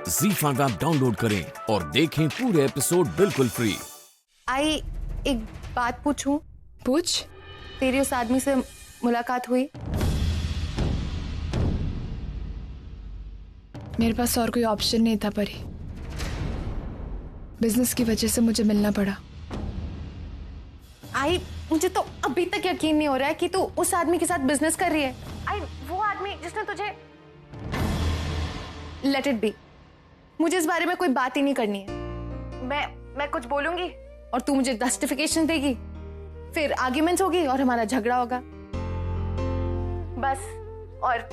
ZEE5 app download करें और देखें पूरे एपिसोड बिल्कुल फ्री। आई एक बात पूछूं? पूछ। तेरी उस आदमी से मुलाकात हुई? मेरे पास और कोई ऑप्शन नहीं था परी। बिजनेस की वजह से मुझे मिलना पड़ा। आई मुझे तो अभी तक यकीन नहीं हो रहा है कि तू उस आदमी के साथ बिजनेस कर रही है। आई वो आदमी जिसने तुझे लेट इट बी। मुझे इस बारे में कोई बात ही नहीं करनी है। मैं कुछ बोलूंगी और तू मुझे जस्टिफिकेशन देगी, फिर आर्ग्यूमेंट्स होगी और हमारा झगड़ा होगा बस। और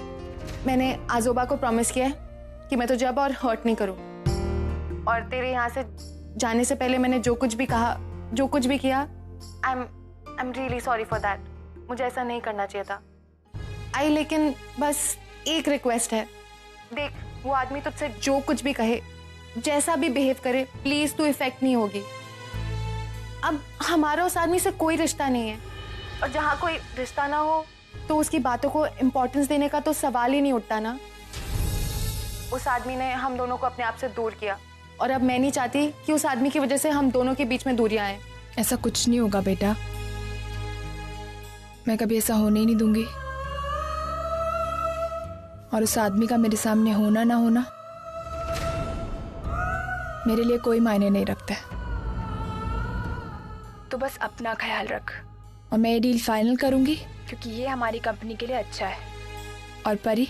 मैंने आजोबा को प्रॉमिस किया है कि मैं तुझे अब और हर्ट नहीं करूं। और तेरे यहाँ से जाने से पहले मैंने जो कुछ भी कहा, जो कुछ भी किया, I am really sorry for that. मुझे ऐसा नहीं करना चाहिए था। आई लेकिन बस एक रिक्वेस्ट है, देख वो आदमी तुझसे जो कुछ भी कहे, जैसा भी बिहेव करे, प्लीज तू इफेक्ट नहीं होगी। अब हमारा उस आदमी से कोई रिश्ता नहीं है, और जहाँ कोई रिश्ता ना हो तो उसकी बातों को इम्पोर्टेंस देने का तो सवाल ही नहीं उठता ना। उस आदमी ने हम दोनों को अपने आप से दूर किया, और अब मैं नहीं चाहती कि उस आदमी की वजह से हम दोनों के बीच में दूरियां आए। ऐसा कुछ नहीं होगा बेटा, मैं कभी ऐसा होने ही नहीं दूंगी। और उस आदमी का मेरे सामने होना ना होना मेरे लिए कोई मायने नहीं रखता है। तो बस अपना ख्याल रख, और मैं ये डील फाइनल करूंगी क्योंकि ये हमारी कंपनी के लिए अच्छा है। और परी,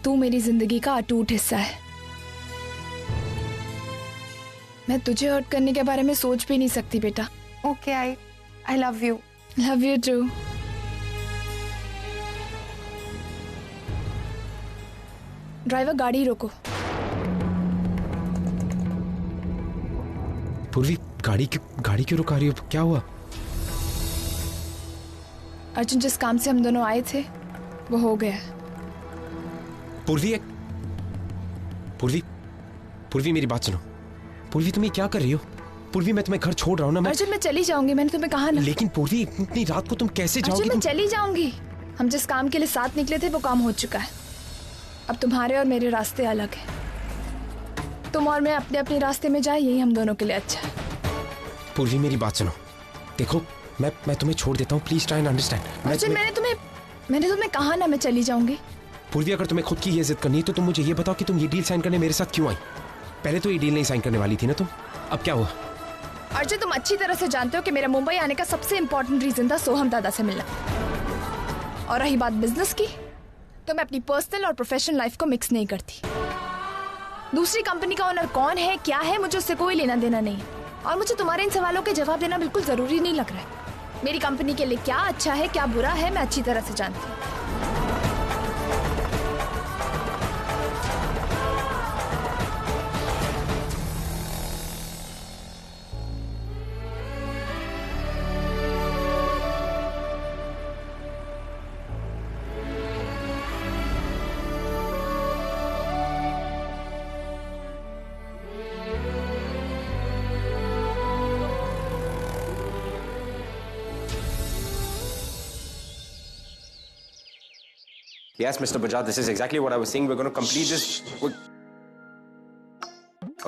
तू मेरी जिंदगी का अटूट हिस्सा है। मैं तुझे हर्ट करने के बारे में सोच भी नहीं सकती बेटा। Okay I love you. Love you too. Driver गाड़ी रोको। पूर्वी, गाड़ी क्यों रुका रही हो? क्या हुआ? अर्जुन, जिस काम से हम दोनों आए थे वो हो गया। पूर्वी मेरी बात सुनो। पूर्वी, तुम ये क्या कर रही हो? पूर्वी, मैं तुम्हें घर छोड़ रहा हूँ ना। अर्जुन, मैं चली जाऊंगी, मैंने तुम्हें कहा ना। लेकिन पूर्वी, इतनी रात को तुम कैसे जाओगी? अर्जुन, मैं चली जाऊंगी। हम जिस काम के लिए साथ निकले थे वो काम हो चुका है। अब तुम्हारे और मेरे रास्ते अलग हैं। तुम और मैं अपने अपने रास्ते में जाए, यही हम दोनों के लिए अच्छा है। पूर्वी, मेरी बात सुनो। देखो, मैं तुम्हें छोड़ देता हूँ, please try and understand. Arjun, मैंने तुम्हें कहा ना मैं चली जाऊंगी। पूर्वी, अगर तुम्हें खुद की ये जिद करनी है तो तुम मुझे ये बताओ कि तुम ये डील साइन करने मेरे साथ क्यों आई? पहले तो ये डील नहीं साइन करने वाली थी ना तुम, अब क्या हुआ? अर्जुन, तुम अच्छी तरह से जानते हो कि मेरा मुंबई आने का सबसे इंपॉर्टेंट रीजन था सोहम दादा से मिलना। और रही बात बिजनेस की, तो मैं अपनी पर्सनल और प्रोफेशनल लाइफ को मिक्स नहीं करती। दूसरी कंपनी का ओनर कौन है, क्या है, मुझे उससे कोई लेना देना नहीं है। और मुझे तुम्हारे इन सवालों के जवाब देना बिल्कुल जरूरी नहीं लग रहा है। मेरी कंपनी के लिए क्या अच्छा है, क्या बुरा है, मैं अच्छी तरह से जानती हूँ। Yes, Mr. Bajaj, this is exactly what I was saying. We're going to complete this.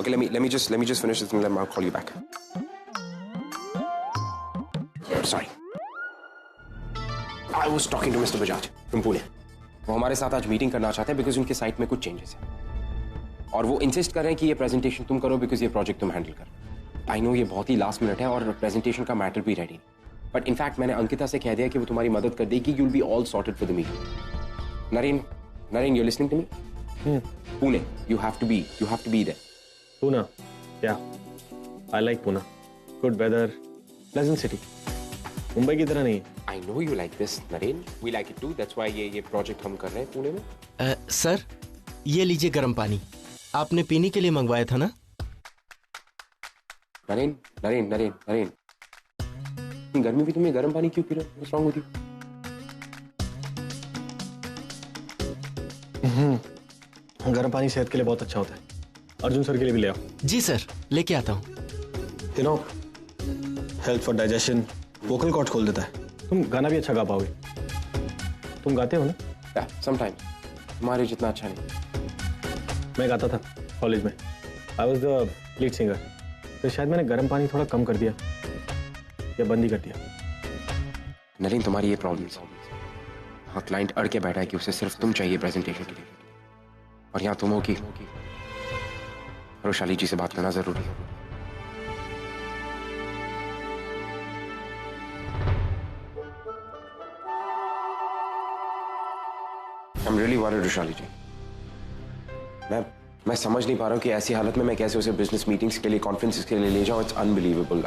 Okay, let me just finish this and then I'll call you back. Sorry. I was talking to Mr. Bajaj from Pune. वो हमारे साथ आज meeting करना चाहते हैं because उनके site में कुछ चेंजेस हैं, और वो इंसिस्ट कर रहे हैं कि ये प्रेजेंटेशन तुम करो बिकॉज ये प्रोजेक्ट तुम हैंडल करो। आई नो ये बहुत ही लास्ट मिनट है और प्रेजेंटेशन का मैटर भी रेडी, बट इनफैक्ट मैंने अंकिता से कह दिया कि वो तुम्हारी मदद कर देगी। You'll be all sorted for the meeting. Naren, you're listening to me? Yeah. Pune, you have to be there. Pune, yeah. I like Pune. Good weather, pleasant city. Mumbai की तरह नहीं। I know you like this, Naren. We like it too. That's why ये project हम कर रहे हैं पुणे में। Sir, ये लीजिए गर्म पानी, आपने पीने के लिए मंगवाया था ना? नरेन, गर्मी भी तुम्हें गर्म पानी क्यों पी रहे हो? What's wrong with you? गर्म पानी सेहत के लिए बहुत अच्छा होता है। अर्जुन सर के लिए भी ले आओ। जी सर, लेके आता हूँ। You know, health for digestion, vocal cord खोल देता है। तुम गाना भी अच्छा गा पाओगे। तुम गाते हो ना? Yeah, sometimes. तुम्हारे जितना अच्छा नहीं। मैं गाता था, कॉलेज में I was the lead singer, तो शायद मैंने गर्म पानी थोड़ा कम कर दिया या बंद ही कर दिया। नलिन, तुम्हारी ये प्रॉब्लम है। हाँ, क्लाइंट अड़ के बैठा है कि उसे सिर्फ तुम चाहिए प्रेजेंटेशन के लिए, और यहाँ तुम हो कि रोशाली जी से बात करना जरूरी है। I'm really worried, रोशाली जी। मैं समझ नहीं पा रहा हूँ कि ऐसी हालत में मैं कैसे उसे बिजनेस मीटिंग्स के लिए, कॉन्फ्रेंसेस के लिए ले जाऊँ। It's unbelievable.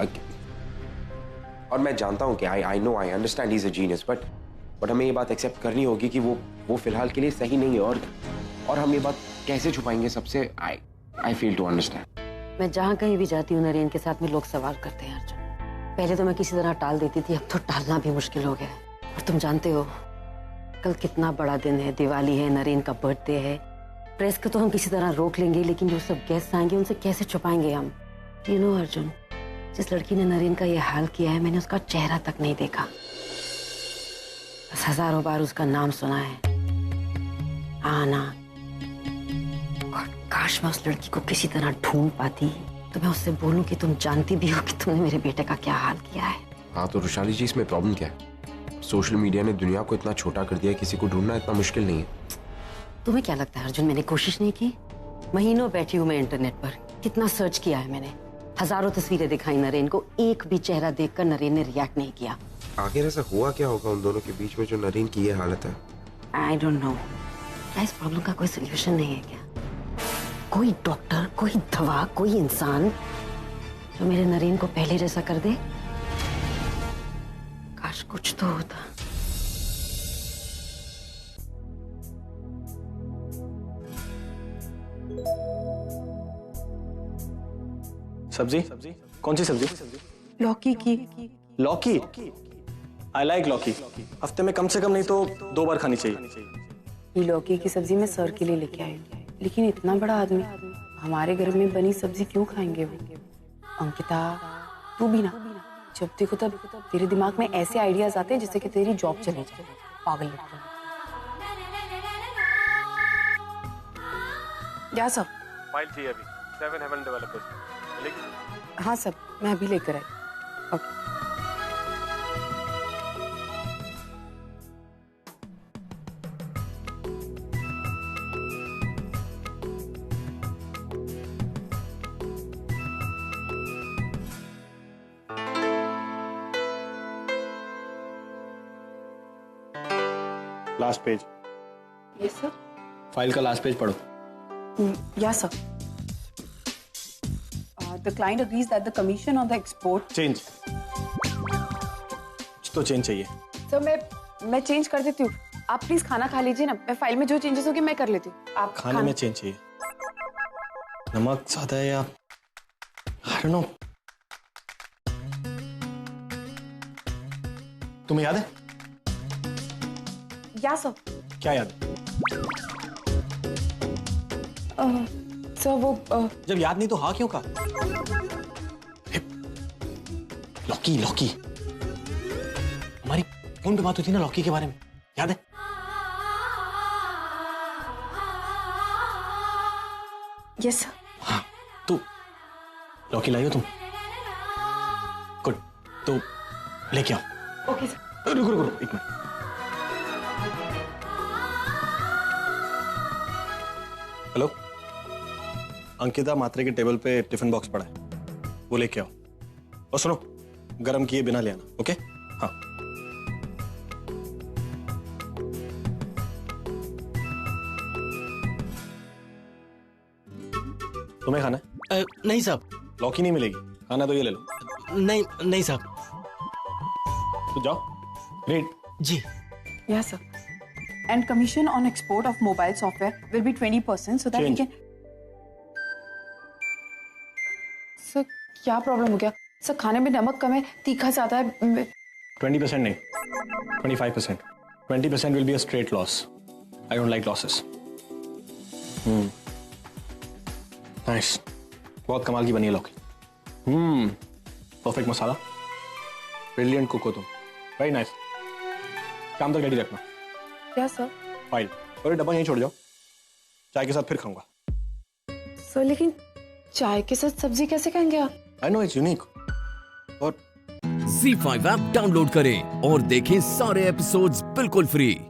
और मैं जानता हूँ कि I know, I understand he is a genius, but हमें ये बात एक्सेप्ट करनी होगी कि वो फिलहाल के लिए सही नहीं है। और हम ये बात कैसे छुपाएंगे सबसे? आई फेल टू अंडरस्टैंड। मैं जहाँ कहीं भी जाती हूँ नरेन के साथ में लोग सवाल करते हैं अर्जुन। पहले तो मैं किसी तरह टाल देती थी, अब तो टालना भी मुश्किल हो गया है। और तुम जानते हो कल कितना बड़ा दिन है, दिवाली है, नरेन का बर्थडे है। प्रेस को तो हम किसी तरह रोक लेंगे, लेकिन जो सब गेस्ट आएंगे उनसे कैसे छुपाएंगे हम? यू नो अर्जुन, जिस लड़की ने नरेन का ये हाल किया है, मैंने उसका चेहरा तक नहीं देखा, बस हजारों बार उसका नाम सुना है, आना। और काश मैं उस लड़की को किसी तरह ढूंढ पाती तो मैं उससे बोलूं कि तुम जानती भी हो कि तुमने मेरे बेटे का क्या हाल किया है। हाँ, तो रोशाली जी, इसमें प्रॉब्लम क्या है? सोशल मीडिया ने दुनिया को इतना छोटा कर दिया, किसी को ढूंढना इतना मुश्किल नहीं है। तुम्हें क्या लगता है अर्जुन, मैंने कोशिश नहीं की? महीनों बैठी हूँ मैं इंटरनेट पर, कितना सर्च किया है मैंने, हजारों तस्वीरें दिखाई नरेन को, एक भी चेहरा देखकर नरेन ने रिएक्ट नहीं किया। आखिर ऐसा हुआ क्या होगा उन दोनों के बीच में जो नरेन की ये हालत है? I don't know. क्या इस प्रॉब्लम का कोई सोल्यूशन नहीं है क्या? कोई डॉक्टर, कोई दवा, कोई इंसान जो मेरे नरेन को पहले जैसा कर दे? काश कुछ तो होता। सब्जी? कौन सी सब्जी? लौकी की। लौकी? आई लाइक लौकी। हफ्ते में कम से कम नहीं तो 2 बार खानी चाहिए। ये लौकी की सब्जी मैं सर के लिए लेके आई हूँ, लेकिन इतना बड़ा आदमी हमारे घर में बनी सब्जी क्यों खाएंगे वो? अंकिता, तू भी ना, जब देखो तब तेरे दिमाग में ऐसे आइडियाज आते हैं जिससे कि तेरी जॉब चले जाए। पागल लड़का। क्या सब? फाइल चाहिए अभी 7 हेवन डेवलपर्स। हाँ सब, मैं अभी लेकर आई। Okay. Last page. Yes sir. File का लास्ट पेज पढ़ो। Yes, sir. The client agrees that the commission on the export. Change तो चेंज चाहिए। सर मैं चेंज कर देती हूँ, आप प्लीज खाना खा लीजिए ना। मैं फाइल में जो चेंजेस होगी मैं कर लेती हूँ। आप खाने में चेंज चाहिए। नमक ज्यादा है या I don't know। तुम्हें याद है? या सर। क्या याद है? सर वो जब याद नहीं तो हाँ क्यों कहा? लौकी लौकी, हमारी फोन पे बात हुई थी ना लौकी के बारे में, याद है? Yes sir. हाँ, तो लौकी लाई हो तुम? गुड, तो लेके आओ। Okay sir. रुको रुको रुको, एक मिनट। हेलो, अंकिता मात्रे के टेबल पे टिफिन बॉक्स पड़ा है, वो लेके आओ। और सुनो, गरम किए बिना ले आना, ओके? हाँ। तुम्हें खाना है? नहीं साहब। लौकी नहीं मिलेगी, खाना तो ये ले लो। नहीं नहीं साहब। तो जाओ, रीड। जी। Yes sir. And commission on export of mobile software will be 20% so that we Change. can. Sir क्या प्रॉब्लम हो गया? सर खाने में नमक कम है, तीखा ज्यादा है। 20% नहीं, 25%। 20% will be a straight loss. I don't like losses. Nice. बहुत कमाल की बनी है लौकी। परफेक्ट मसाला। ब्रिलियंट कुक हो तुम। Very nice. शाम तक रेडी रखना। क्या सर? फाइल और ये डब्बा यहीं छोड़ जाओ, चाय के साथ फिर खाऊंगा। सर लेकिन चाय के साथ सब्जी कैसे खाएंगे आप? I know it's unique. और Z5 ऐप डाउनलोड करें और देखें सारे एपिसोड्स बिल्कुल फ्री।